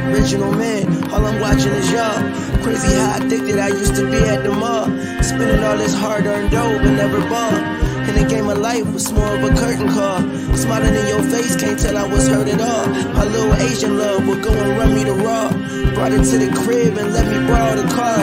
original man. All I'm watching is y'all. Crazy how addicted I used to be at the mall. Spending all this hard-earned dough but never bought. In the game of life was more of a curtain call. Smiling in your face, can't tell I was hurt at all. My little Asian love would go and run me the raw. Brought it to the crib and let me borrow the car.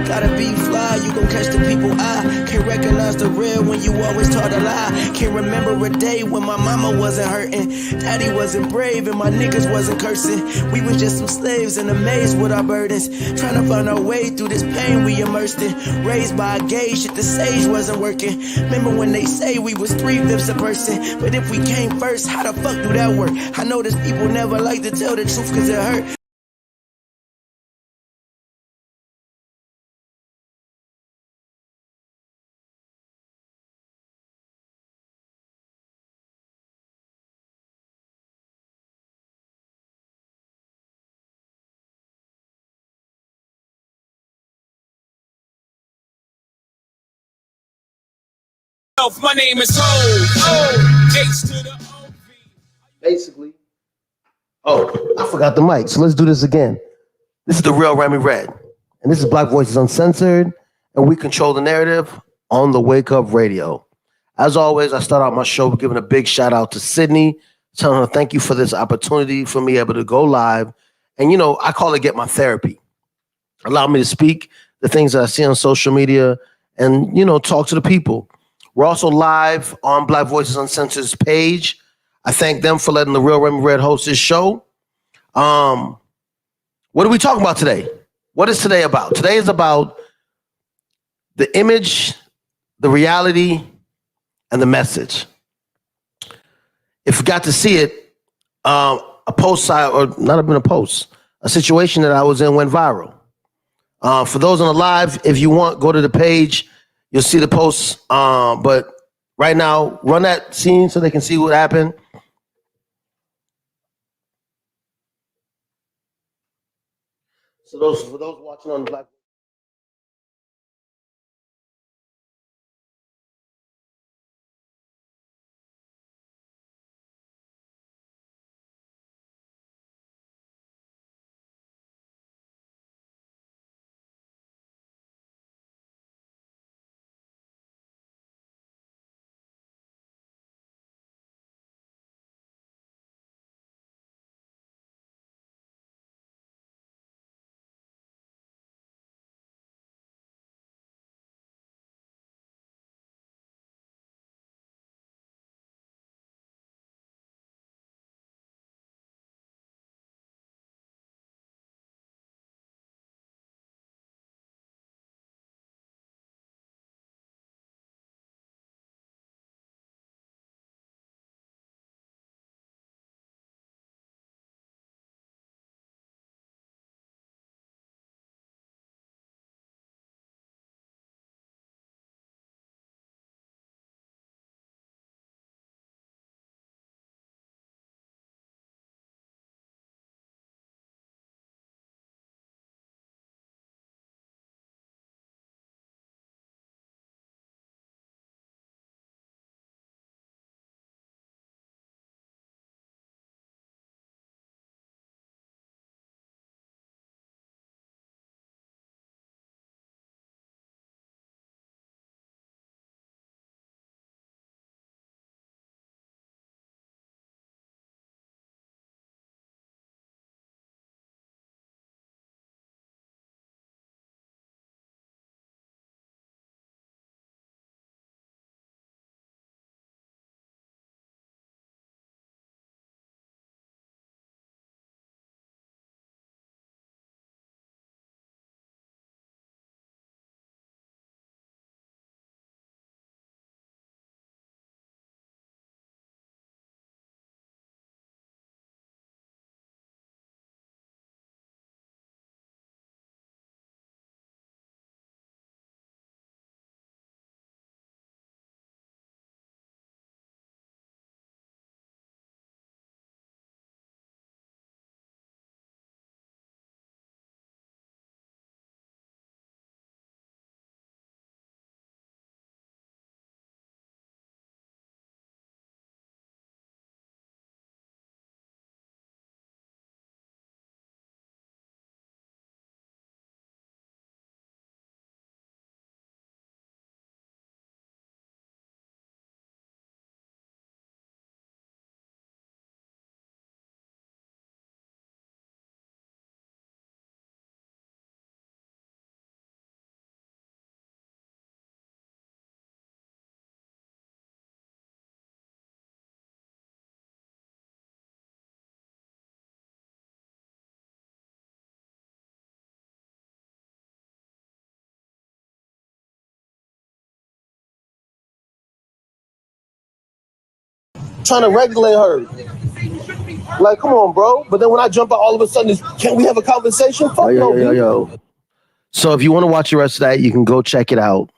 Gotta be fly, you gon' catch the people eye. Can't recognize the real when you always taught a lie. Can't remember a day when my mama wasn't hurting. Daddy wasn't brave and my niggas wasn't cursing. We was just some slaves and amazed with our burdens. Trying to find our way through this pain we immersed in. Raised by a gay shit, the sage wasn't working. Remember when they say we was 3/5 a person, but if we came first, how the fuck do that work? I know this people never like to tell the truth cause it hurt. My name is Ho. H to the O. Basically. Oh, I forgot the mic, so let's do this again. This is the real Remy Red, and this is Black Voices Uncensored, and we control the narrative on the Wake Up Radio. As always, I start out my show giving a big shout out to Sydney, telling her thank you for this opportunity for me able to go live. And, you know, I call it get my therapy. Allow me to speak the things that I see on social media and, you know, talk to the people. We're also live on Black Voices Uncensored's page. I thank them for letting the real Remy Red host this show. What are we talking about today? What is today about? Today is about the image, the reality, and the message. If you got to see it, a post, or not even a post, a situation that I was in went viral. For those on the live, if you want, go to the page. You'll see the post. But right now, run that scene so they can see what happened. So for those watching on the Black trying to regulate her. Like, come on, bro. But then when I jump out, all of a sudden, can we have a conversation? Fuck no, yo. So if you want to watch the rest of that, you can go check it out.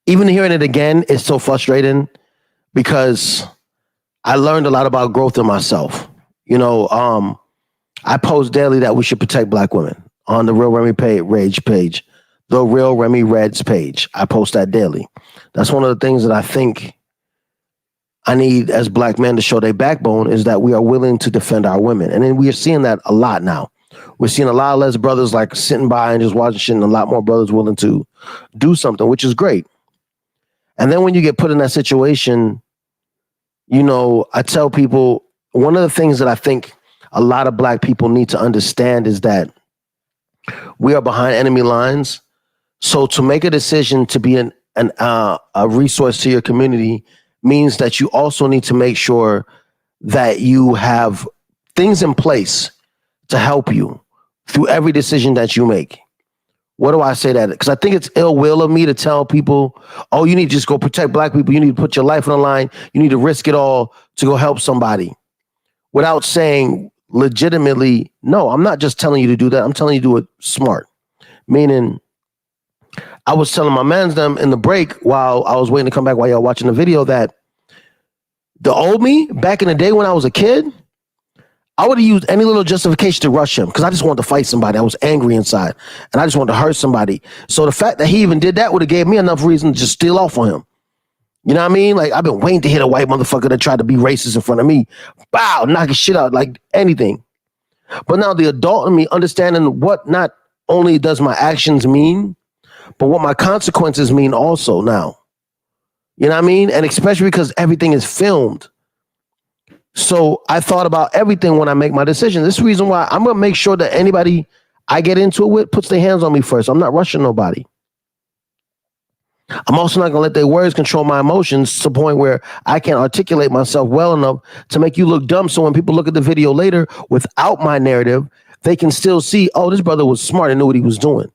Even hearing it again is so frustrating because I learned a lot about growth in myself. You know, I post daily that we should protect Black women on the Real Remy Rage page, the Real Remy Reds page. I post that daily. That's one of the things that I think I need as Black men to show their backbone is that we are willing to defend our women. And then we are seeing that a lot now. We're seeing a lot less brothers like sitting by and just watching shit, and a lot more brothers willing to do something, which is great. And then when you get put in that situation, you know, I tell people, one of the things that I think a lot of Black people need to understand is that we are behind enemy lines. So to make a decision to be a resource to your community means that you also need to make sure that you have things in place to help you through every decision that you make. What do I say that? Because I think it's ill will of me to tell people, oh, you need to just go protect Black people. You need to put your life on the line. You need to risk it all to go help somebody, without saying legitimately, no, I'm not just telling you to do that. I'm telling you to do it smart. Meaning, I was telling my mans them in the break while I was waiting to come back while y'all watching the video that the old me back in the day when I was a kid, I would have used any little justification to rush him because I just wanted to fight somebody. I was angry inside and I just wanted to hurt somebody. So the fact that he even did that would have gave me enough reason to just steal off on him. You know what I mean? Like, I've been waiting to hit a white motherfucker that tried to be racist in front of me. Bow, knock his shit out, like anything. But now the adult in me understanding what not only does my actions mean, but what my consequences mean also now. You know what I mean? And especially because everything is filmed. So I thought about everything when I make my decision. This is the reason why I'm going to make sure that anybody I get into it with puts their hands on me first. I'm not rushing nobody. I'm also not going to let their words control my emotions to the point where I can't articulate myself well enough to make you look dumb. So when people look at the video later without my narrative, they can still see, oh, this brother was smart and knew what he was doing.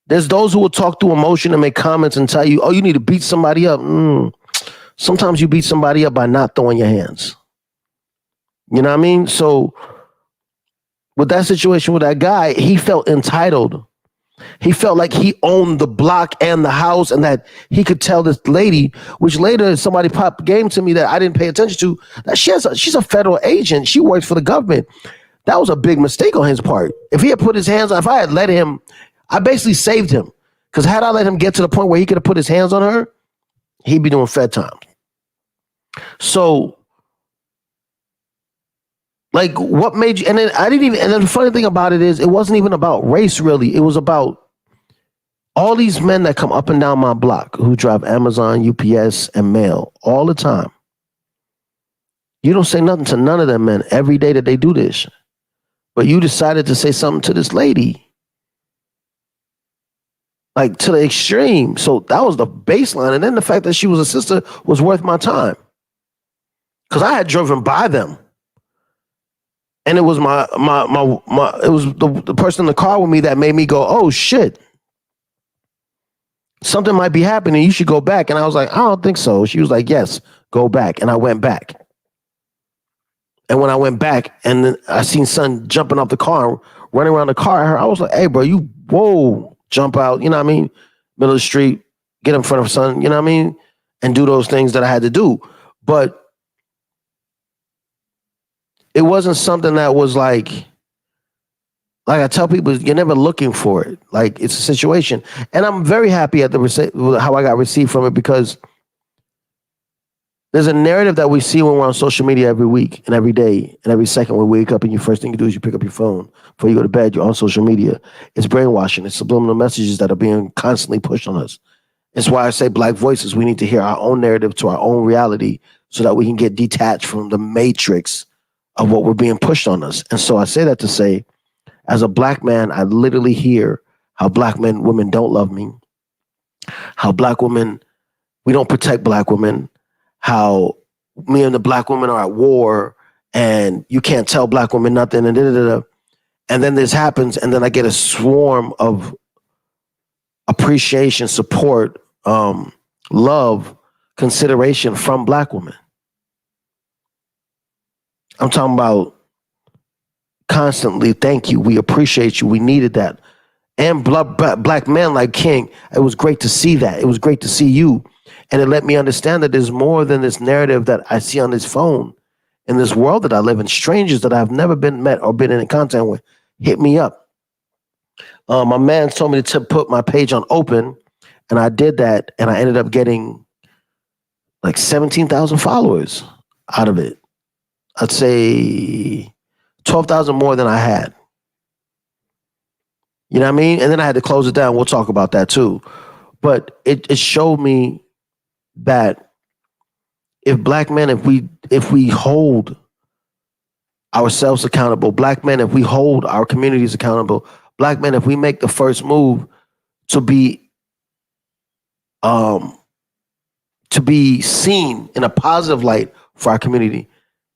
There's those who will talk through emotion and make comments and tell you, oh, you need to beat somebody up. Sometimes you beat somebody up by not throwing your hands. You know what I mean? So with that situation with that guy, he felt entitled. He felt like he owned the block and the house and that he could tell this lady, which later somebody popped game to me that I didn't pay attention to, that she's a federal agent. She works for the government. That was a big mistake on his part. If he had put his hands on, if I had let him, I basically saved him. Because had I let him get to the point where he could have put his hands on her, he'd be doing fed time. So, like, what made you, and then the funny thing about it is, it wasn't even about race, really. It was about all these men that come up and down my block who drive Amazon, UPS, and mail all the time. You don't say nothing to none of them men every day that they do this. But you decided to say something to this lady. Like, to the extreme. So that was the baseline. And then the fact that she was a sister was worth my time. Because I had driven by them. And it was it was the person in the car with me that made me go, oh shit. Something might be happening. You should go back. And I was like, I don't think so. She was like, yes, go back. And I went back. And when I went back and then I seen son jumping off the car, running around the car, I was like, hey, bro, whoa, jump out, you know what I mean? Middle of the street, get in front of son, you know what I mean? And do those things that I had to do. But it wasn't something that was like I tell people, you're never looking for it. Like, it's a situation. And I'm very happy at how I got received from it, because there's a narrative that we see when we're on social media every week and every day and every second. When we wake up and your first thing you do is you pick up your phone. Before you go to bed, you're on social media. It's brainwashing. It's subliminal messages that are being constantly pushed on us. It's why I say Black voices, we need to hear our own narrative to our own reality so that we can get detached from the matrix of what we're being pushed on us. And so I say that to say, as a Black man, I literally hear how Black women don't love me, how Black women, we don't protect Black women, how me and the Black women are at war and you can't tell Black women nothing, and And then this happens, and then I get a swarm of appreciation, support, love, consideration from black women. I'm talking about constantly, thank you, we appreciate you, we needed that. And black men like King, it was great to see that. It was great to see you. And it let me understand that there's more than this narrative that I see on this phone. In this world that I live in, strangers that I've never been met or been in contact with hit me up. My man told me to put my page on open, and I did that, and I ended up getting like 17,000 followers out of it. I'd say 12,000 more than I had. You know what I mean? And then I had to close it down. We'll talk about that too. But it showed me that if black men, if we hold ourselves accountable, black men, if we hold our communities accountable, black men, if we make the first move to be seen in a positive light for our community,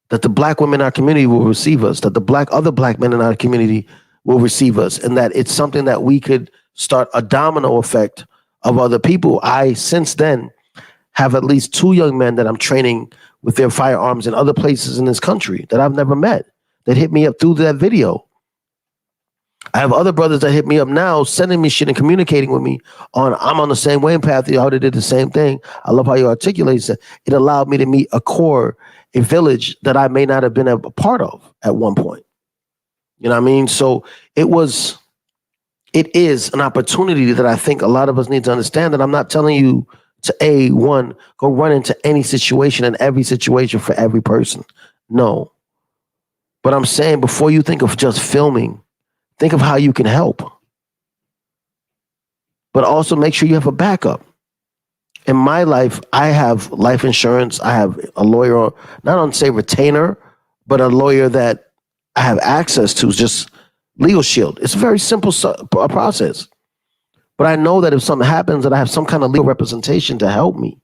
that the black women in our community will receive us, that the other black men in our community will receive us, and that it's something that we could start a domino effect of other people. I, since then, have at least 2 young men that I'm training with their firearms in other places in this country that I've never met, that hit me up through that video. I have other brothers that hit me up now, sending me shit and communicating with me on, I'm on the same way path. Y'all did the same thing. I love how you articulate it. It allowed me to meet a village that I may not have been a part of at one point. You know what I mean? So it is an opportunity that I think a lot of us need to understand, that I'm not telling you to go run into any situation and every situation for every person. No. But I'm saying, before you think of just filming, think of how you can help. But also make sure you have a backup. In my life, I have life insurance. I have a lawyer, not on say retainer, but a lawyer that I have access to, just Legal Shield. It's a very simple process. But I know that if something happens, that I have some kind of legal representation to help me.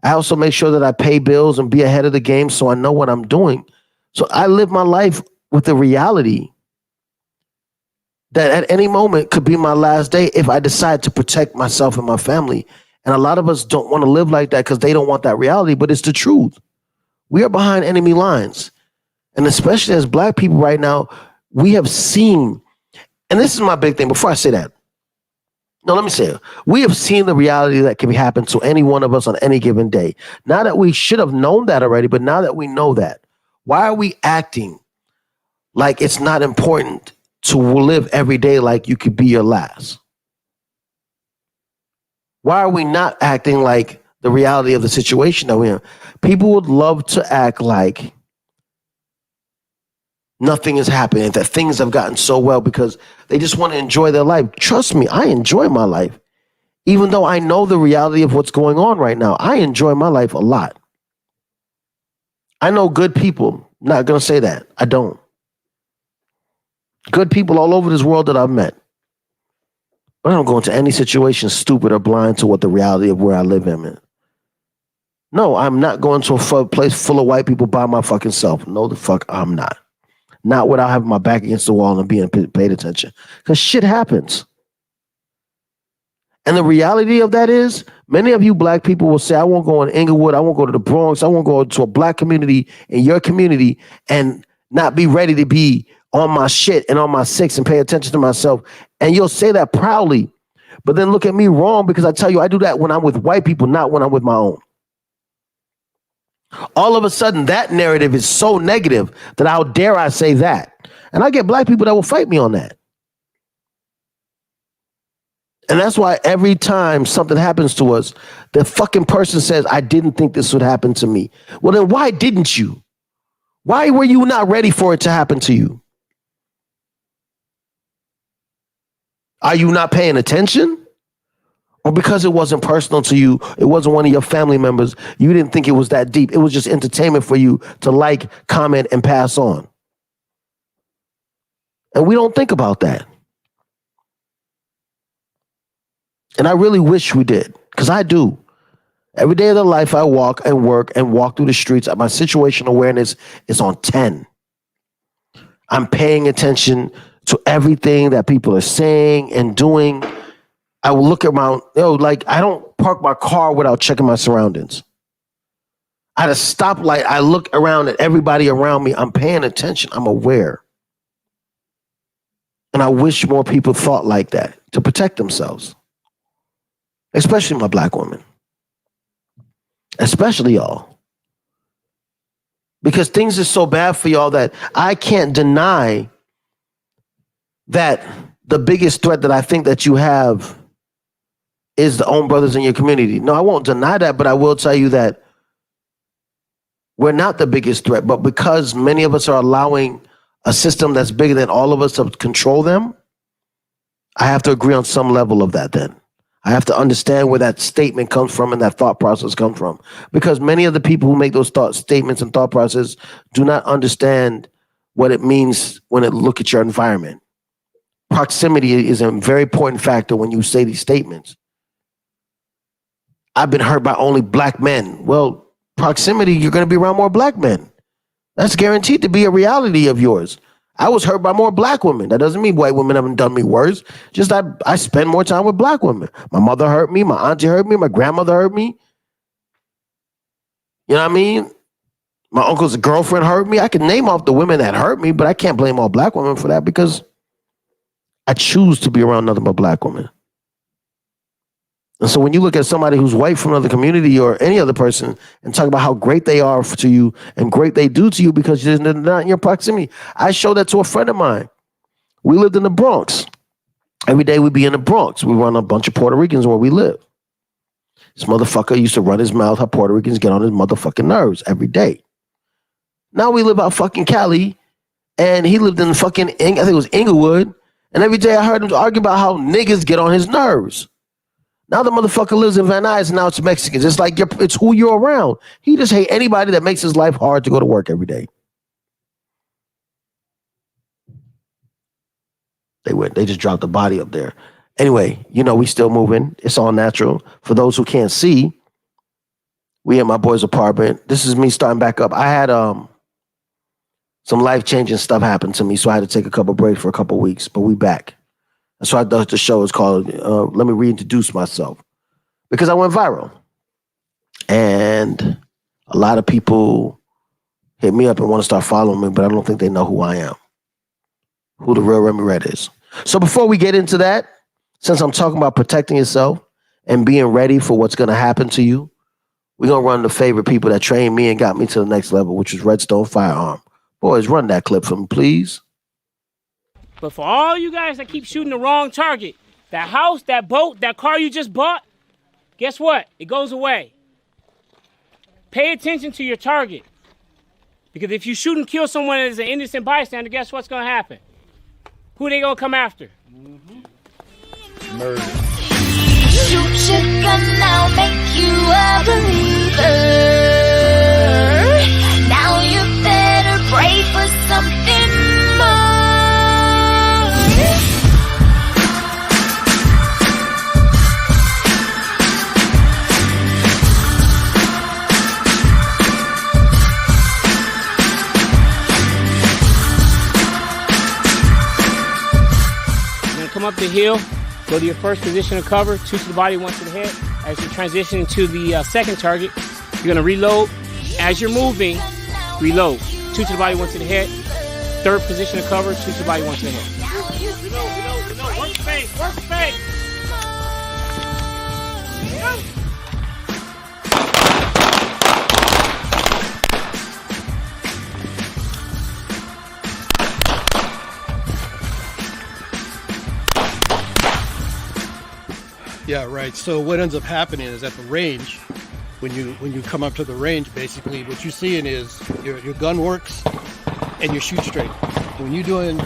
I also make sure that I pay bills and be ahead of the game, so I know what I'm doing. So I live my life with the reality that at any moment could be my last day if I decide to protect myself and my family. And a lot of us don't want to live like that because they don't want that reality, but it's the truth. We are behind enemy lines. And especially as black people right now, we have seen, and this is my big thing before I say that. No, let me say it. We have seen the reality that can happen to any one of us on any given day. Now that we should have known that already, but now that we know that, why are we acting like it's not important to live every day like you could be your last? Why are we not acting like the reality of the situation that we're in? People would love to act like nothing is happening, that things have gotten so well because they just want to enjoy their life. Trust me, I enjoy my life. Even though I know the reality of what's going on right now, I enjoy my life a lot. I know good people. Not going to say that. I don't. Good people all over this world that I've met. But I don't go into any situation stupid or blind to what the reality of where I live in. No, I'm not going to a place full of white people by my fucking self. No, the fuck I'm not. Not without having my back against the wall and being paid attention. Because shit happens. And the reality of that is, many of you black people will say, I won't go in Inglewood, I won't go to the Bronx, I won't go to a black community in your community and not be ready to be on my shit and on my six and pay attention to myself. And you'll say that proudly. But then look at me wrong, because I tell you, I do that when I'm with white people, not when I'm with my own. All of a sudden, that narrative is so negative that how dare I say that? And I get black people that will fight me on that. And that's why every time something happens to us, the fucking person says, I didn't think this would happen to me. Well, then why didn't you? Why were you not ready for it to happen to you? Are you not paying attention? Or because it wasn't personal to you, it wasn't one of your family members, you didn't think it was that deep. It was just entertainment for you to like, comment, and pass on. And we don't think about that. And I really wish we did, because I do. Every day of the life, I walk and work and walk through the streets. My situational awareness is on 10. I'm paying attention to everything that people are saying and doing. I will look around, like I don't park my car without checking my surroundings. At a stoplight, I look around at everybody around me. I'm paying attention. I'm aware. And I wish more people thought like that to protect themselves, especially my black women, especially y'all. Because things are so bad for y'all that I can't deny that the biggest threat that I think that you have is the own brothers in your community. No, I won't deny that, but I will tell you that we're not the biggest threat. But because many of us are allowing a system that's bigger than all of us to control them, I have to agree on some level of that then. I have to understand where that statement comes from and that thought process comes from. Because many of the people who make those statements and thought process do not understand what it means when it look at your environment. Proximity is a very important factor when you say these statements. I've been hurt by only black men. Well, proximity, you're going to be around more black men. That's guaranteed to be a reality of yours. I was hurt by more black women. That doesn't mean white women haven't done me worse. Just I spend more time with black women. My mother hurt me. My auntie hurt me. My grandmother hurt me. You know what I mean? My uncle's girlfriend hurt me. I can name off the women that hurt me, but I can't blame all black women for that because I choose to be around nothing but black women. And so when you look at somebody who's white from another community or any other person and talk about how great they are to you and great they do to you because they're not in your proximity, I showed that to a friend of mine. We lived in the Bronx. Every day we'd be in the Bronx. We run a bunch of Puerto Ricans where we live. This motherfucker used to run his mouth how Puerto Ricans get on his motherfucking nerves every day. Now we live out fucking Cali, and he lived in fucking, I think it was Inglewood, and every day I heard him argue about how niggas get on his nerves. Now the motherfucker lives in Van Nuys and now it's Mexicans. It's like it's who you're around. He just hate anybody that makes his life hard to go to work every day. They just dropped the body up there. Anyway, we still moving. It's all natural. For those who can't see, we at my boy's apartment. This is me starting back up. I had some life-changing stuff happen to me, so I had to take a couple breaks for a couple weeks, but we back. That's why the show is called Let Me Reintroduce Myself. Because I went viral. And a lot of people hit me up and want to start following me, but I don't think they know who I am. Who the real Remy Red is. So before we get into that, since I'm talking about protecting yourself and being ready for what's going to happen to you, we're going to run the favorite people that trained me and got me to the next level, which is Redstone Firearm. Boys, run that clip for me, please. But for all you guys that keep shooting the wrong target, that house, that boat, that car you just bought, guess what? It goes away. Pay attention to your target. Because if you shoot and kill someone as an innocent bystander, guess what's going to happen? Who are they going to come after? Murder. Shoot your gun, I'll make you a believer. Now you better pray for something more. Come up the hill, go to your first position of cover, 2 to the body, 1 to the head. As you transition to the second target, you're going to reload. As you're moving, reload. 2 to the body, 1 to the head. Third position of cover, 2 to the body, 1 to the head. Reload. Work space. Yeah, right. So what ends up happening is at the range, when you come up to the range, basically what you're seeing is your gun works and you shoot straight. When you're doing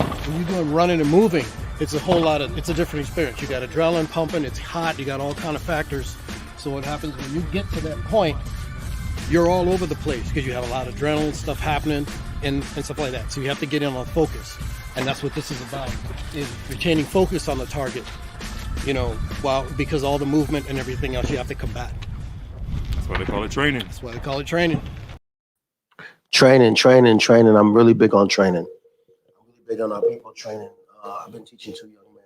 running and moving, it's a different experience. You got adrenaline pumping, it's hot, you got all kind of factors. So what happens when you get to that point, you're all over the place because you have a lot of adrenaline stuff happening and stuff like that. So you have to get in on focus. And that's what this is about, is retaining focus on the target. Because all the movement and everything else you have to combat. That's why they call it training. That's why they call it training. Training. I'm really big on training. I'm really big on our people training. I've been teaching 2 young men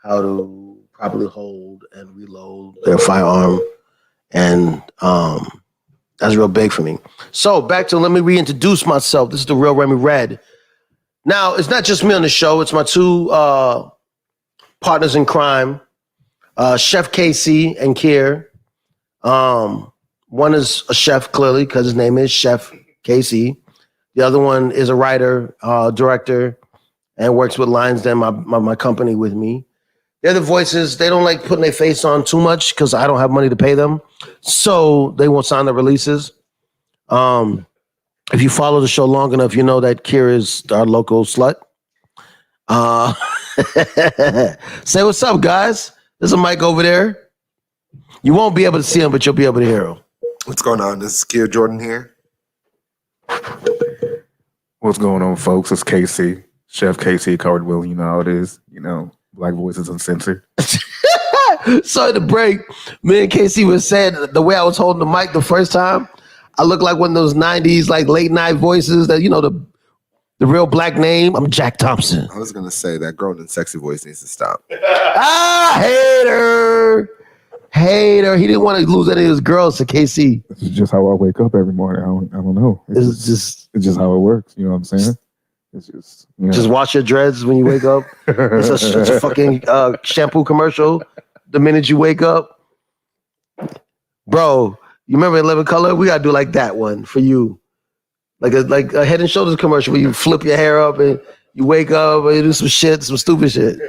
how to properly hold and reload their firearm. And that's real big for me. So back to let me reintroduce myself. This is the real Remy Red. Now, it's not just me on the show. It's my two partners in crime, Chef Casey and Kier. One is a chef, clearly, because his name is Chef Casey. The other one is a writer, director, and works with Lions Den, my company, with me. The other voices, they don't like putting their face on too much because I don't have money to pay them. So they won't sign the releases. If you follow the show long enough, you know that Kier is our local slut. Say what's up, guys. There's a mic over there. You won't be able to see him, but you'll be able to hear him. What's going on? This is Kier Jordan here. What's going on, folks? It's KC, Chef KC Cardwell. You know how it is. You know, Black Voices Uncensored. So at the break, me and Casey was saying the way I was holding the mic the first time, I look like one of those 90s like late night voices that, you know, the real black name. I'm Jack Thompson. I was going to say that grown and sexy voice needs to stop. Hater. He didn't want to lose any of his girls to KC. This is just how I wake up every morning. I don't know. It's just how it works. You know what I'm saying? It's just, you know. Just wash your dreads when you wake up. It's a fucking shampoo commercial the minute you wake up. Bro, you remember 11 Color? We got to do like that one for you. Like a Head and Shoulders commercial where you flip your hair up and you wake up and you do some stupid shit.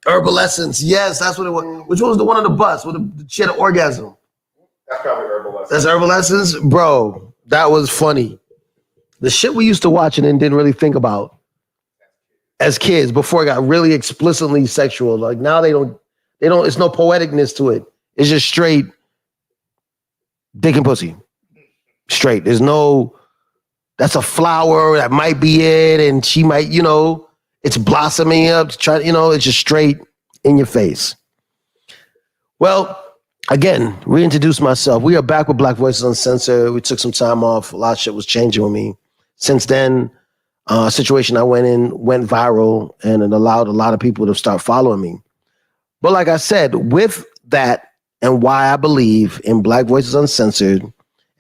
Herbal Essence. Yes, that's what it was. Which one was the one on the bus where she had an orgasm? That's probably Herbal Essence. That's Herbal Essence? Bro, that was funny. The shit we used to watch and then didn't really think about as kids before it got really explicitly sexual. Like now they don't, it's no poeticness to it. It's just straight dick and pussy. Straight. There's no, that's a flower, that might be it, and she might, you know, it's blossoming up to try, you know, it's just straight in your face. Well, again, reintroduce myself. We are back with Black Voices Uncensored. We took some time off. A lot of shit was changing with me. Since then, a situation I went in went viral, and it allowed a lot of people to start following me. But like I said, with that and why I believe in Black Voices Uncensored,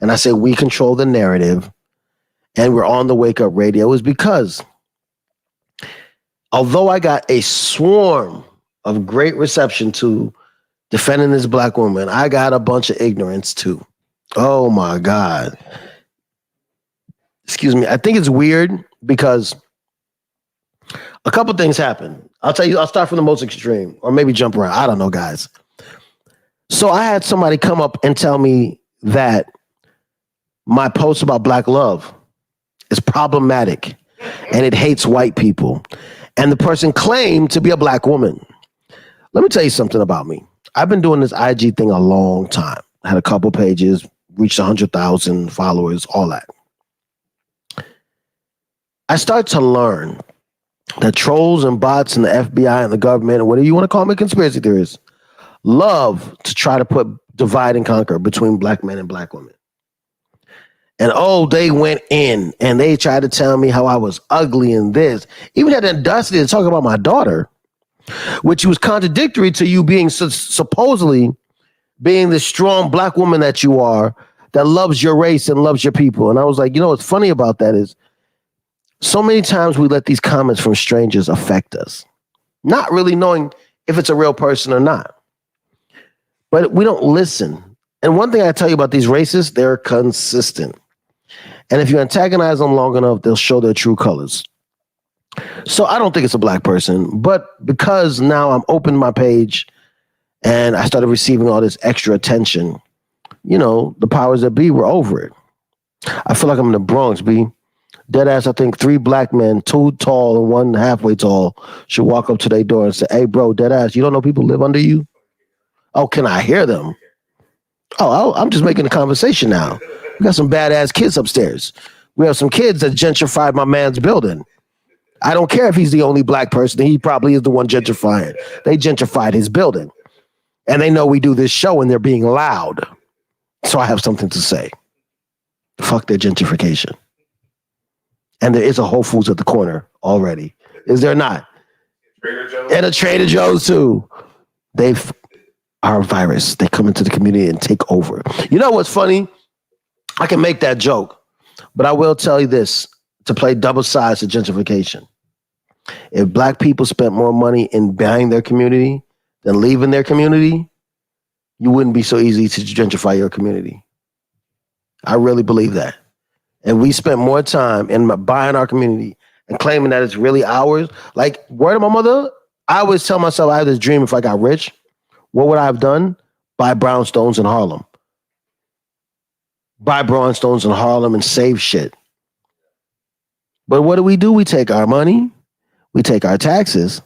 and I say we control the narrative, and we're on the Wake Up Radio, is because although I got a swarm of great reception to defending this black woman, I got a bunch of ignorance too. Oh my God. Excuse me. I think it's weird because a couple things happen. I'll tell you, I'll start from the most extreme or maybe jump around. I don't know, guys. So I had somebody come up and tell me that my post about black love is problematic and it hates white people. And the person claimed to be a black woman. Let me tell you something about me. I've been doing this IG thing a long time. I had a couple pages, reached 100,000 followers, all that. I started to learn that trolls and bots and the FBI and the government, and whatever you want to call them, conspiracy theorists, love to try to put divide and conquer between black men and black women. And they went in and they tried to tell me how I was ugly and this. Even had the audacity to talk about my daughter, which was contradictory to you being supposedly being the strong black woman that you are, that loves your race and loves your people. And I was like, you know what's funny about that is so many times we let these comments from strangers affect us, not really knowing if it's a real person or not. But we don't listen. And one thing I tell you about these racists, they're consistent. And if you antagonize them long enough, they'll show their true colors. So I don't think it's a black person, but because now I'm opening my page and I started receiving all this extra attention, you know, the powers that be were over it. I feel like I'm in the Bronx, B. Deadass, I think 3 black men, 2 tall and 1 halfway tall, should walk up to their door and say, hey, bro, deadass, you don't know people live under you? Oh, can I hear them? Oh, I'm just making a conversation now. We got some badass kids upstairs. We have some kids that gentrified my man's building. I don't care if he's the only black person. He probably is the one gentrifying. They gentrified his building. And they know we do this show and they're being loud. So I have something to say. Fuck their gentrification. And there is a Whole Foods at the corner already. Is there not? Trader Joe's. And a Trader Joe's too. They are a virus. They come into the community and take over. You know what's funny? I can make that joke, but I will tell you this to play double sides to gentrification. If black people spent more money in buying their community than leaving their community, you wouldn't be so easy to gentrify your community. I really believe that. And we spent more time in buying our community and claiming that it's really ours. Like, word of my mother, I always tell myself I had this dream if I got rich, what would I have done? Buy brownstones in Harlem. Buy brownstones in Harlem and save shit. But what do? We take our money, we take our taxes,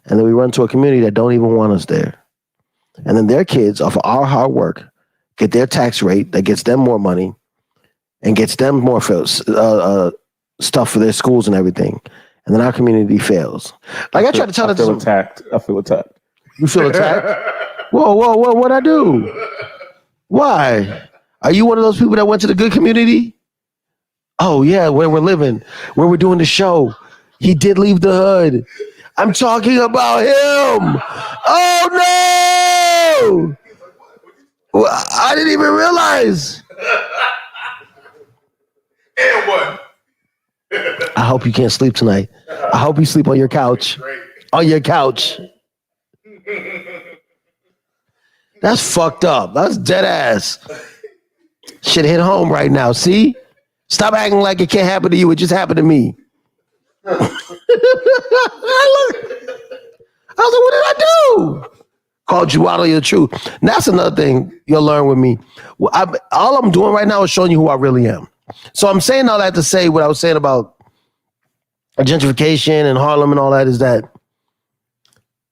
and then we run to a community that don't even want us there. And then their kids, off of our hard work, get their tax rate that gets them more money and gets them more stuff for their schools and everything. And then our community fails. Like I try to tell I feel attacked. I feel attacked. You feel attacked? Whoa, what'd I do? Why? Are you one of those people that went to the good community? Oh, yeah, where we're living, where we're doing the show. He did leave the hood. I'm talking about him. Oh, no. Well, I didn't even realize. And what? I hope you can't sleep tonight. I hope you sleep on your couch. On your couch. That's fucked up. That's dead ass. Shit hit home right now. See? Stop acting like it can't happen to you. It just happened to me. I was like, what did I do? Called you out on your truth. And that's another thing you'll learn with me. All I'm doing right now is showing you who I really am. So I'm saying all that to say what I was saying about gentrification and Harlem and all that is that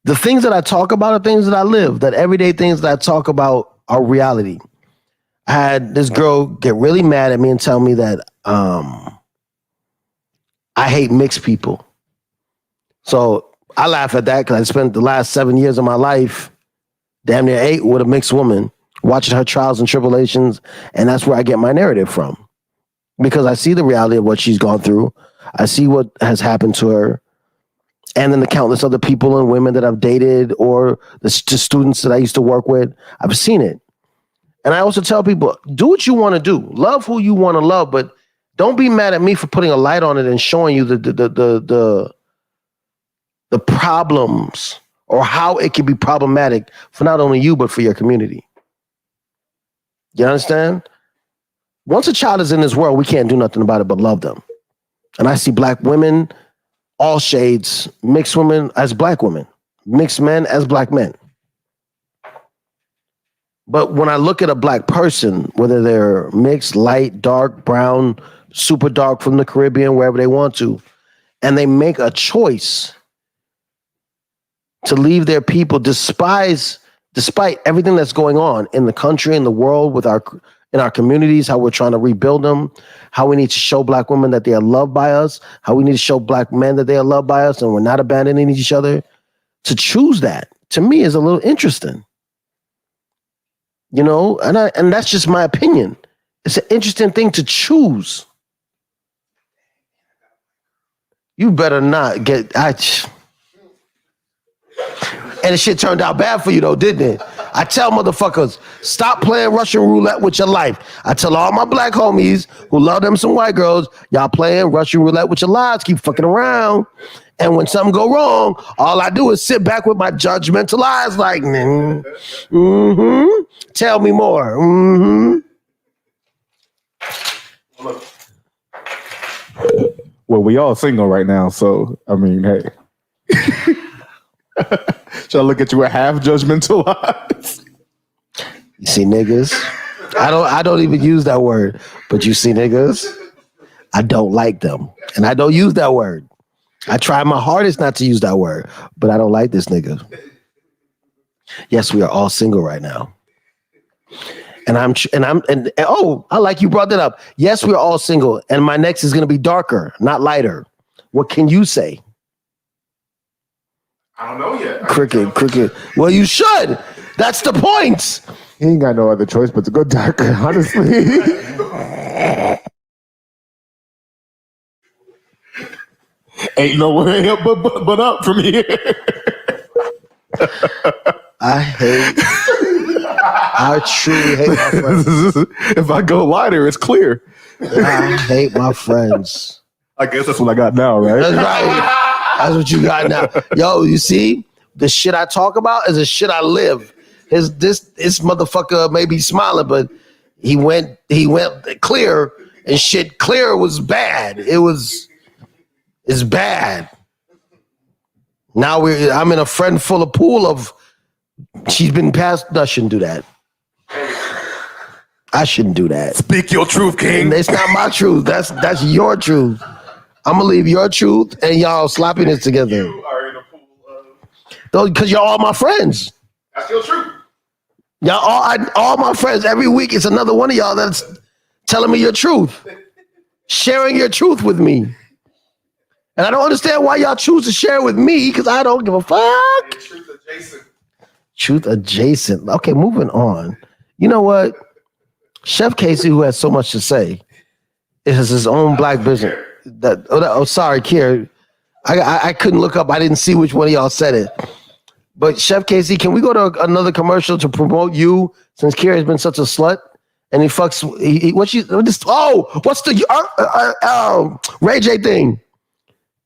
the things that I talk about are things that I live, that everyday things that I talk about are reality. I had this girl get really mad at me and tell me that I hate mixed people. So I laugh at that because I spent the last 7 years of my life, damn near 8, with a mixed woman, watching her trials and tribulations. And that's where I get my narrative from. Because I see the reality of what she's gone through. I see what has happened to her. And then the countless other people and women that I've dated or the students that I used to work with. I've seen it. And I also tell people, do what you want to do. Love who you want to love, but don't be mad at me for putting a light on it and showing you the problems or how it can be problematic for not only you, but for your community. You understand? Once a child is in this world, we can't do nothing about it but love them. And I see black women, all shades, mixed women as black women, mixed men as black men. But when I look at a black person, whether they're mixed, light, dark, brown, super dark from the Caribbean, wherever they want to, and they make a choice to leave their people despite everything that's going on in the country, in the world, in our communities, how we're trying to rebuild them, how we need to show black women that they are loved by us, how we need to show black men that they are loved by us and we're not abandoning each other. To choose that, to me, is a little interesting. You know, and that's just my opinion. It's an interesting thing to choose. You better not get... And the shit turned out bad for you though, didn't it? I tell motherfuckers, stop playing Russian roulette with your life. I tell all my black homies who love them some white girls, y'all playing Russian roulette with your lives, keep fucking around. And when something go wrong, all I do is sit back with my judgmental eyes like, tell me more. Well, we all single right now, so I mean, hey. Should I look at you with half judgmental eyes? You see niggas? I don't even use that word, but you see niggas? I don't like them. And I don't use that word. I try my hardest not to use that word, but I don't like this nigga. Yes, we are all single right now. And I like you brought that up. Yes, we're all single, and my next is going to be darker, not lighter. What can you say? I don't know yet. Cricket. Well, you should. That's the point. He ain't got no other choice but to go darker, honestly. Ain't nowhere but up from here. I truly hate my friends. If I go lighter, it's clear. I hate my friends. I guess that's what I got now, right? That's right. That's what you got now. Yo, you see, the shit I talk about is the shit I live. This motherfucker may be smiling, but he went clear, and shit clear was bad. It's bad. Now I'm in a friend full of pool of. She's been passed. I shouldn't do that. I shouldn't do that. Speak your truth, King. It's not my truth. That's your truth. I'm gonna leave your truth and y'all sloppiness together. You are in a pool of. Because y'all all my friends. That's your truth. Y'all all my friends. Every week it's another one of y'all that's telling me your truth, sharing your truth with me. And I don't understand why y'all choose to share with me because I don't give a fuck. Truth adjacent. Truth adjacent. Okay, moving on. You know what? Chef Casey, who has so much to say, has his own black business. Sorry, Kier. I couldn't look up. I didn't see which one of y'all said it. But Chef Casey, can we go to another commercial to promote you since Kier has been such a slut? And he fucks. What's the Ray J thing?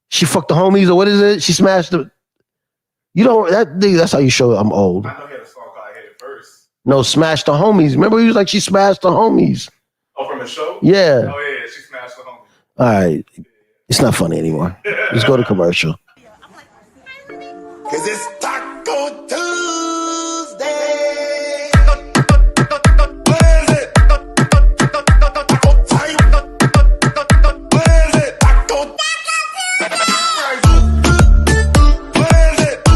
She fucked the homies, or what is it? She smashed the. You know that's how you show I'm old. I know he had a song called I Hit It First. No, smash the homies. Remember he was like she smashed the homies. Oh, from the show? Yeah. Oh yeah, she smashed the homies. All right. It's not funny anymore. Let's go to commercial. Cause it's Taco Tuesday. Where is it? Taco time. Where is it? Taco. Where is it? Taco. Where is it?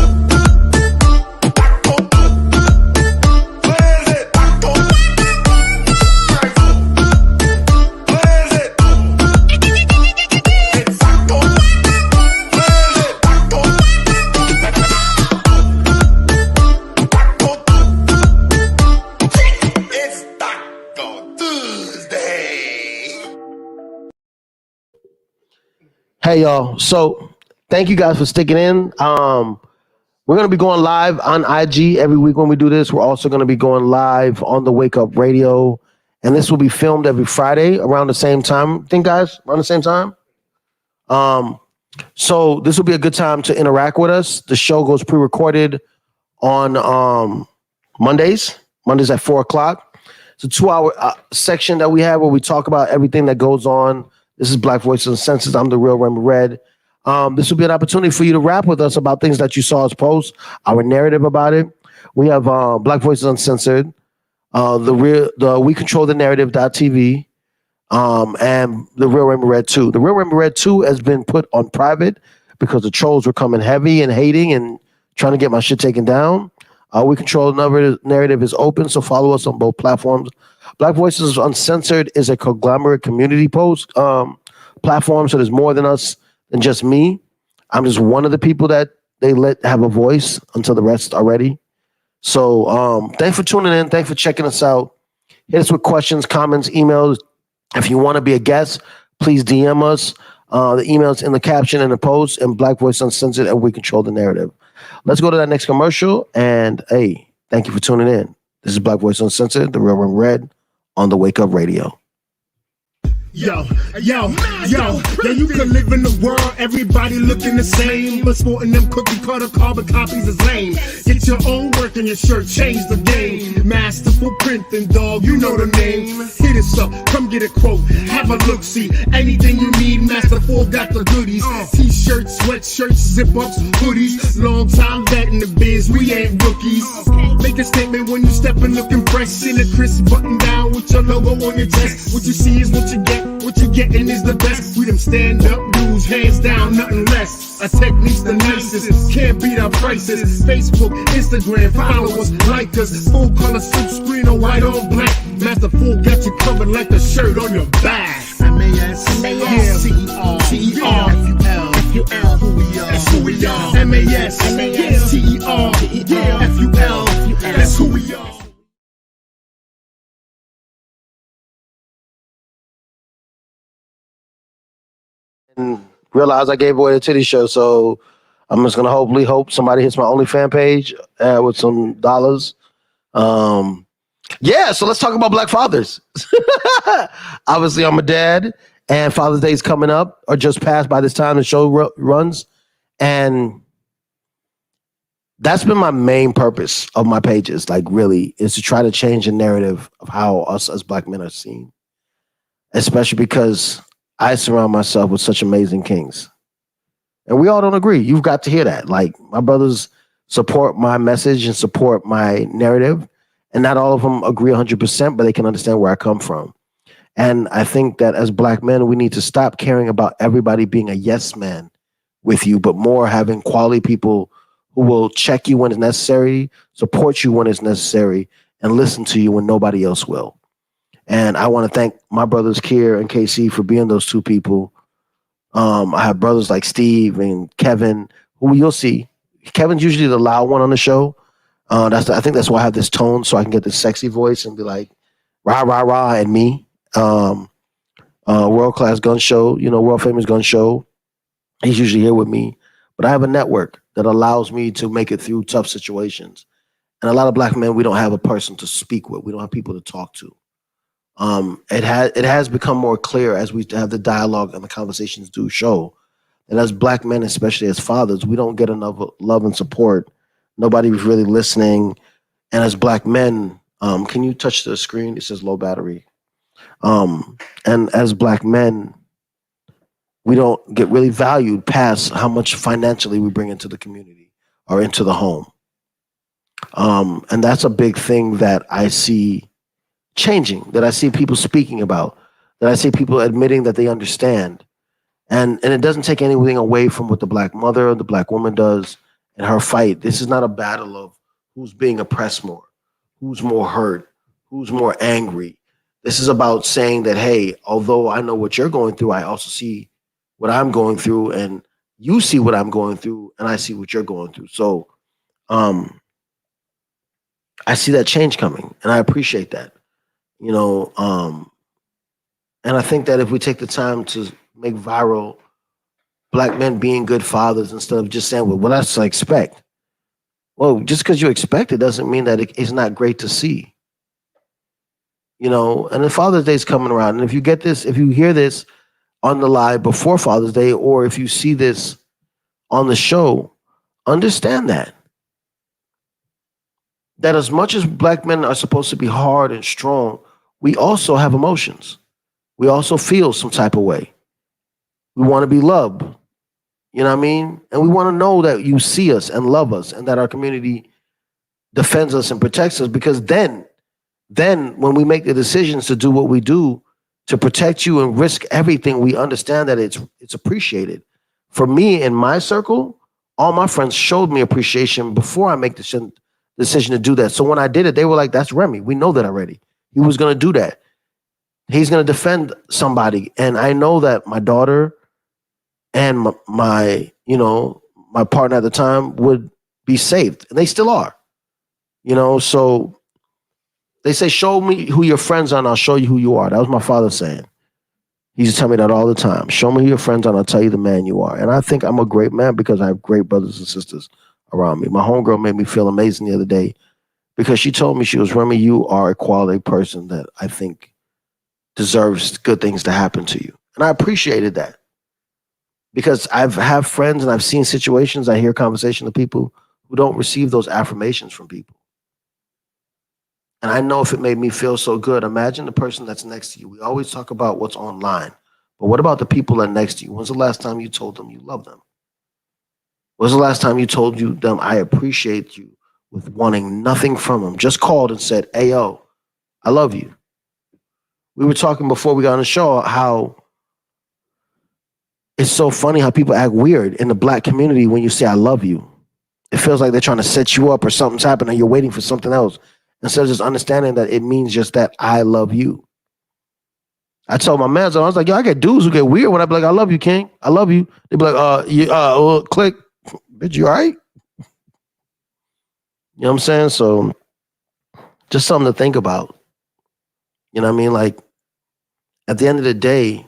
Taco. Where is it? It's Taco. Where is it? Taco. It's Taco Tuesday. Hey y'all. So thank you guys for sticking in. We're gonna be going live on IG every week when we do this. We're also gonna be going live on the Wake Up Radio, and this will be filmed every Friday around the same time. Think guys, around the same time. So this will be a good time to interact with us. The show goes pre-recorded on Mondays at 4:00. It's a 2-hour section that we have where we talk about everything that goes on. This is Black Voices Uncensored. I'm the real Remy Red. This will be an opportunity for you to rap with us about things that you saw us post, our narrative about it. We have Black Voices Uncensored, the We Control the Narrative.tv, and the Real Remy Red 2. The Real Remy Red 2 has been put on private because the trolls were coming heavy and hating and trying to get my shit taken down. We Control the Narrative is open, so follow us on both platforms. Black Voices Uncensored is a conglomerate community post platform, so there's more than us than just me. I'm just one of the people that they let have a voice until the rest are ready. So thanks for tuning in. Thanks for checking us out. Hit us with questions, comments, emails. If you want to be a guest, please DM us. The email's in the caption and the post, and Black Voice Uncensored, and We Control the Narrative. Let's go to that next commercial. And hey, thank you for tuning in. This is Black Voice Uncensored, the Real Remy Red on the Wake Up Radio. Yo, you can live in the world, everybody looking the same, but sporting them cookie cutter carbon copies is lame. Get your own work in your shirt, change the game. Masterful printing, dog, you know the name. Hit us up, come get a quote, have a look, see. Anything you need, Masterful got the goodies. T-shirts, sweatshirts, zip-ups, hoodies. Long time vet in the biz, we ain't rookies. Make a statement when you step in looking fresh. In a crisp button down with your logo on your chest. What you see is what you get. What you getting is the best. We them stand up dudes, hands down, nothing less. Our technique's the nicest, can't beat our prices. Facebook, Instagram, follow us, like us. Full color suit, screen on white on black. Masterful got you covered like a shirt on your back. M-A-S, yeah, T-E-R, F-U-L, who we are, that's who we are. M-A-S, yeah, T-E-R, yeah, F-U-L, that's who we are. And realized I gave away the titty show, so I'm just gonna hope somebody hits my OnlyFans page with some dollars. Yeah, so let's talk about Black fathers. Obviously, I'm a dad, and Father's Day is coming up or just passed by this time the show runs, and that's been my main purpose of my pages. Like, really, is to try to change the narrative of how us as Black men are seen, especially because I surround myself with such amazing kings. And we all don't agree. You've got to hear that. Like, my brothers support my message and support my narrative. And not all of them agree 100%, but they can understand where I come from. And I think that as Black men, we need to stop caring about everybody being a yes man with you, but more having quality people who will check you when it's necessary, support you when it's necessary, and listen to you when nobody else will. And I want to thank my brothers Kier and KC for being those two people. I have brothers like Steve and Kevin, who you'll see. Kevin's usually the loud one on the show. I think that's why I have this tone, so I can get this sexy voice and be like, rah, rah, rah, and me. World Class Gun Show, World Famous Gun Show. He's usually here with me. But I have a network that allows me to make it through tough situations. And a lot of Black men, we don't have a person to speak with. We don't have people to talk to. It has become more clear as we have the dialogue and the conversations do show that as Black men, especially as fathers, we don't get enough love and support. Nobody's really listening. And as Black men, can you touch the screen? It says low battery. And as Black men, we don't get really valued past how much financially we bring into the community or into the home. And that's a big thing that I see changing, that I see people speaking about, that I see people admitting that they understand. And it doesn't take anything away from what the Black mother or the Black woman does in her fight. This is not a battle of who's being oppressed more, who's more hurt, who's more angry. This is about saying that, hey, although I know what you're going through, I also see what I'm going through, and you see what I'm going through, and I see what you're going through. So I see that change coming, and I appreciate that. And I think that if we take the time to make viral Black men being good fathers instead of just saying, well, that's what I expect. Well, just because you expect it doesn't mean that it's not great to see. And then Father's Day is coming around. And if you hear this on the live before Father's Day, or if you see this on the show, understand that as much as Black men are supposed to be hard and strong, we also have emotions. We also feel some type of way. We want to be loved. You know what I mean? And we want to know that you see us and love us and that our community defends us and protects us, because then when we make the decisions to do what we do to protect you and risk everything, we understand that it's appreciated. For me, in my circle, all my friends showed me appreciation before I make the decision to do that. So when I did it, they were like, that's Remy. We know that already. He was going to do that. He's going to defend somebody. And I know that my daughter and my partner at the time would be saved. And they still are. So they say, show me who your friends are and I'll show you who you are. That was my father saying. He used to tell me that all the time. Show me who your friends are and I'll tell you the man you are. And I think I'm a great man because I have great brothers and sisters around me. My homegirl made me feel amazing the other day because she told me, she was, Remy, you are a quality person that I think deserves good things to happen to you. And I appreciated that because I've had friends and I've seen situations, I hear conversations of people who don't receive those affirmations from people. And I know if it made me feel so good, imagine the person that's next to you. We always talk about what's online, but what about the people that are next to you? When's the last time you told them you love them? When's the last time you told them, I appreciate you, with wanting nothing from them? Just called and said, hey, yo, I love you. We were talking before we got on the show how it's so funny how people act weird in the Black community when you say, I love you. It feels like they're trying to set you up or something's happening and you're waiting for something else. Instead of just understanding that it means just that I love you. I told my man, I was like, yo, I get dudes who get weird when I be like, I love you, King. I love you. They be like, click. Bitch, you all right? You know what I'm saying? So just something to think about. You know what I mean? Like, at the end of the day,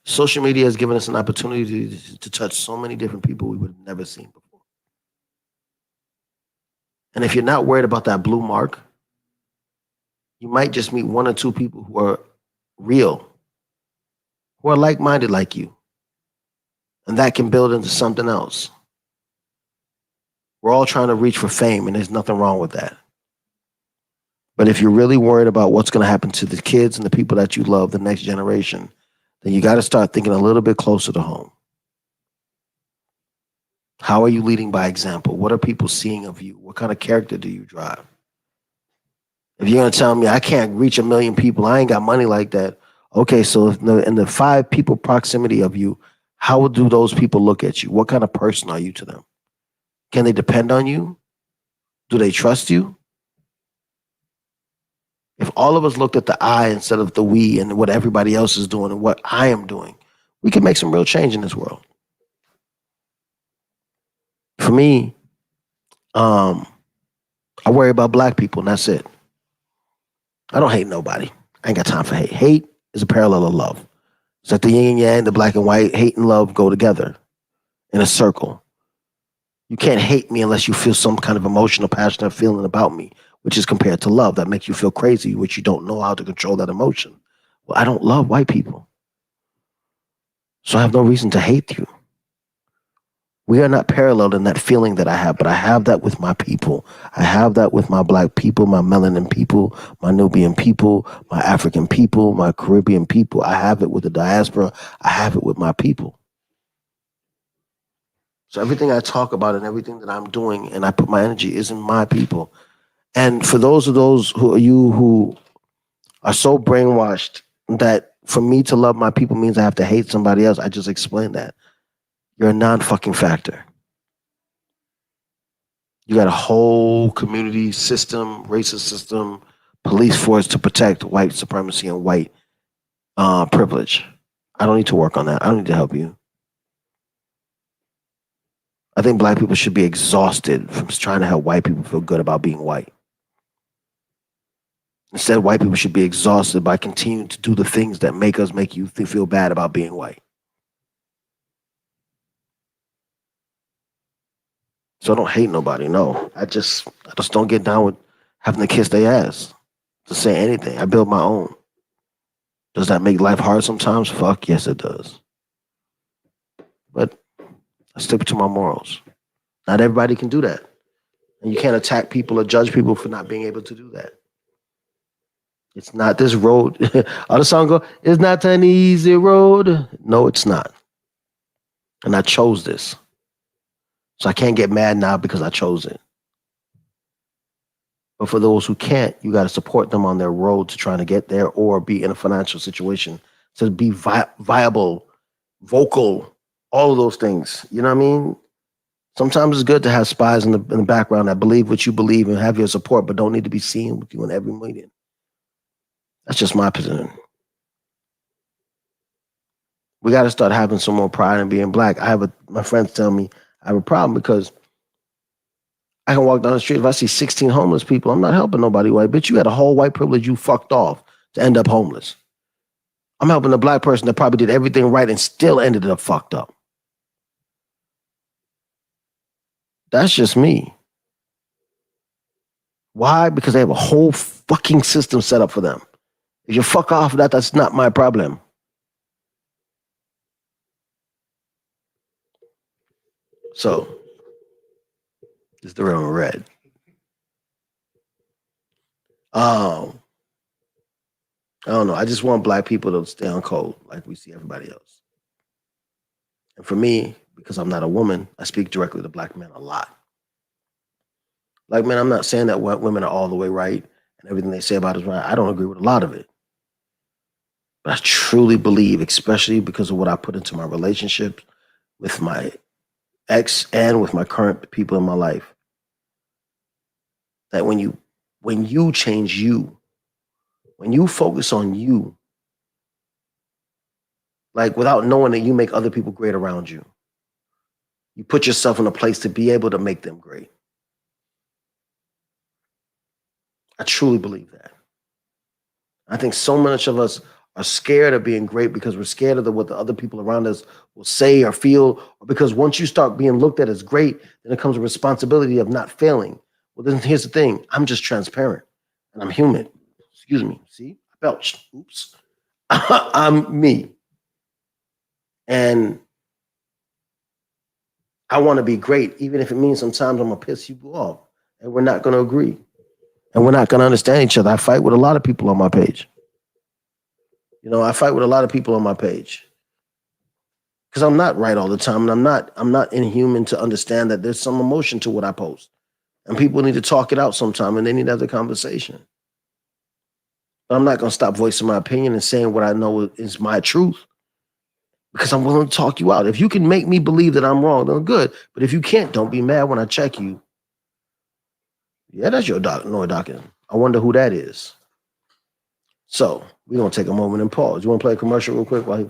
Social media has given us an opportunity to touch so many different people we would have never seen before. And if you're not worried about that blue mark, you might just meet one or two people who are real, who are like-minded like you. And that can build into something else. We're all trying to reach for fame, and there's nothing wrong with that. But if you're really worried about what's going to happen to the kids and the people that you love, the next generation, then you got to start thinking a little bit closer to home. How are you leading by example? What are people seeing of you? What kind of character do you drive? If you're going to tell me I can't reach 1 million people, I ain't got money like that. Okay, so in the 5 people proximity of you, how do those people look at you? What kind of person are you to them? Can they depend on you? Do they trust you? If all of us looked at the I instead of the we and what everybody else is doing and what I am doing, we can make some real change in this world. For me, I worry about black people, and that's it. I don't hate nobody. I ain't got time for hate. Hate is a parallel of love. It's like the yin and yang, the black and white. Hate and love go together in a circle. You can't hate me unless you feel some kind of emotional, passionate feeling about me, which is compared to love. That makes you feel crazy, which you don't know how to control that emotion. Well, I don't love white people, so I have no reason to hate you. We are not paralleled in that feeling that I have, but I have that with my people. I have that with my black people, my melanin people, my Nubian people, my African people, my Caribbean people. I have it with the diaspora. I have it with my people. So everything I talk about and everything that I'm doing and I put my energy is in my people. And for those who are so brainwashed that for me to love my people means I have to hate somebody else, I just explained that. You're a non-fucking factor. You got a whole community system, racist system, police force to protect white supremacy and white privilege. I don't need to work on that. I don't need to help you. I think black people should be exhausted from trying to help white people feel good about being white. Instead, white people should be exhausted by continuing to do the things that make you feel bad about being white. So I don't hate nobody, no. I just don't get down with having to kiss their ass to say anything. I build my own. Does that make life hard sometimes? Fuck yes, it does. But I stick to my morals. Not everybody can do that. And you can't attack people or judge people for not being able to do that. It's not this road. The song go, it's not an easy road. No, it's not. And I chose this. So I can't get mad now because I chose it. But for those who can't, you got to support them on their road to trying to get there or be in a financial situation to be viable, vocal, all of those things. You know what I mean? Sometimes it's good to have spies in the background that believe what you believe and have your support, but don't need to be seen with you in every meeting. That's just my position. We got to start having some more pride in being black. My friends tell me I have a problem because I can walk down the street. If I see 16 homeless people, I'm not helping nobody white. Bitch, you had a whole white privilege you fucked off to end up homeless. I'm helping a black person that probably did everything right and still ended up fucked up. That's just me. Why? Because they have a whole fucking system set up for them. If you fuck off that, that's not my problem. So, this is the real red. I don't know. I just want black people to stay on code like we see everybody else. And for me, because I'm not a woman, I speak directly to black men a lot. Like, man, I'm not saying that women are all the way right and everything they say about us right. I don't agree with a lot of it. But I truly believe, especially because of what I put into my relationships with my ex and with my current people in my life, that when you change you, when you focus on you, like without knowing that you make other people great around you, you put yourself in a place to be able to make them great. I truly believe that. I think so much of us are scared of being great because we're scared of what the other people around us will say or feel, or because once you start being looked at as great, then it comes a responsibility of not failing. Well, then here's the thing. I'm just transparent and I'm human. Excuse me. See, I belched. Oops. I'm me. And I want to be great, even if it means sometimes I'm going to piss you off and we're not going to agree and we're not going to understand each other. I fight with a lot of people on my page. I fight with a lot of people on my page because I'm not right all the time. And I'm not inhuman to understand that there's some emotion to what I post and people need to talk it out sometime and they need to have the conversation. But I'm not going to stop voicing my opinion and saying what I know is my truth. Because I'm willing to talk you out. If you can make me believe that I'm wrong, then good. But if you can't, don't be mad when I check you. Yeah, that's your Dawkins. I wonder who that is. So we're going to take a moment and pause. You want to play a commercial real quick while he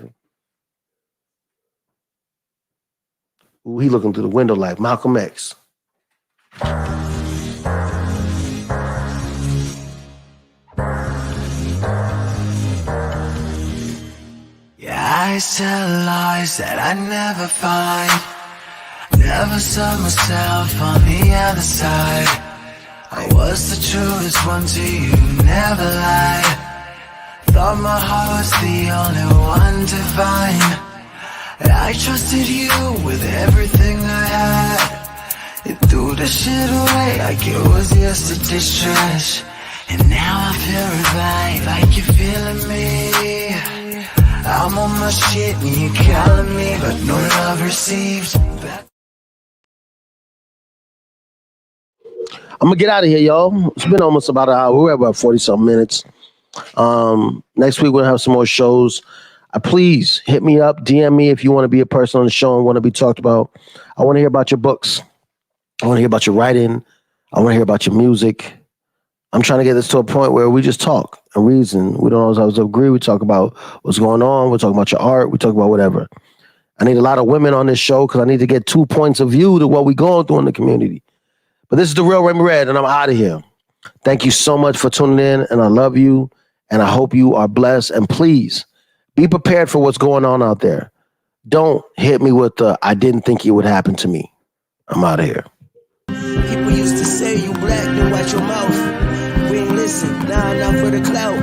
looking through the window like Malcolm X. I tell lies that I never find. Never saw myself on the other side. I was the truest one to you, never lied. Thought my heart was the only one to find. I trusted you with everything I had. It threw the shit away like it was yesterday's trash. And now I feel revived like you're feeling me. I'm on my shit and you calling me, but no love received. I'm gonna get out of here, y'all. It's been almost about an hour. We're at about 40-something minutes. Next week we'll have some more shows. Please hit me up, DM me if you want to be a person on the show and want to be talked about. I want to hear about your books. I want to hear about your writing. I want to hear about your music. I'm trying to get this to a point where we just talk and reason. We don't always agree. We talk about what's going on. We talk about your art. We talk about whatever. I need a lot of women on this show because I need to get 2 points of view to what we're going through in the community. But this is The Real Remy Red, and I'm out of here. Thank you so much for tuning in, and I love you, and I hope you are blessed. And please, be prepared for what's going on out there. Don't hit me with the, I didn't think it would happen to me. I'm out of here. People used to say you black, then watch your mouth. We ain't listen, nah, not for the clout.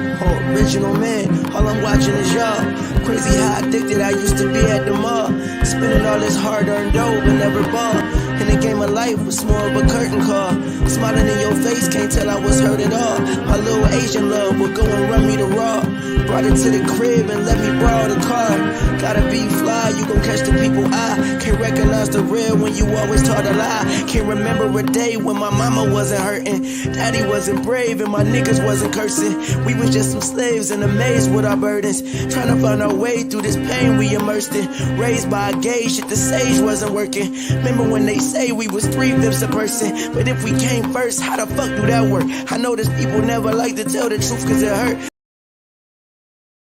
Original man, all I'm watching is y'all. Crazy how addicted I used to be at the mall. Spending all this hard-earned dough, but never bought. In the game of life was more of a curtain call. Smiling in your face, can't tell I was hurt at all. My little Asian love would go and run me the raw. Brought it to the crib and let me borrow the car. Gotta be fly, you gon' catch the people eye. Can't recognize the real when you always taught a lie. Can't remember a day when my mama wasn't hurting. Daddy wasn't brave and my niggas wasn't cursing. We was just some slaves in a maze with our burdens. Trying to find our way through this pain we immersed in. Raised by a gay shit, the sage wasn't working. Remember when they say we was 3/5 a person? But if we came first, how the fuck do that work? I know there's people never like to tell the truth cause it hurt.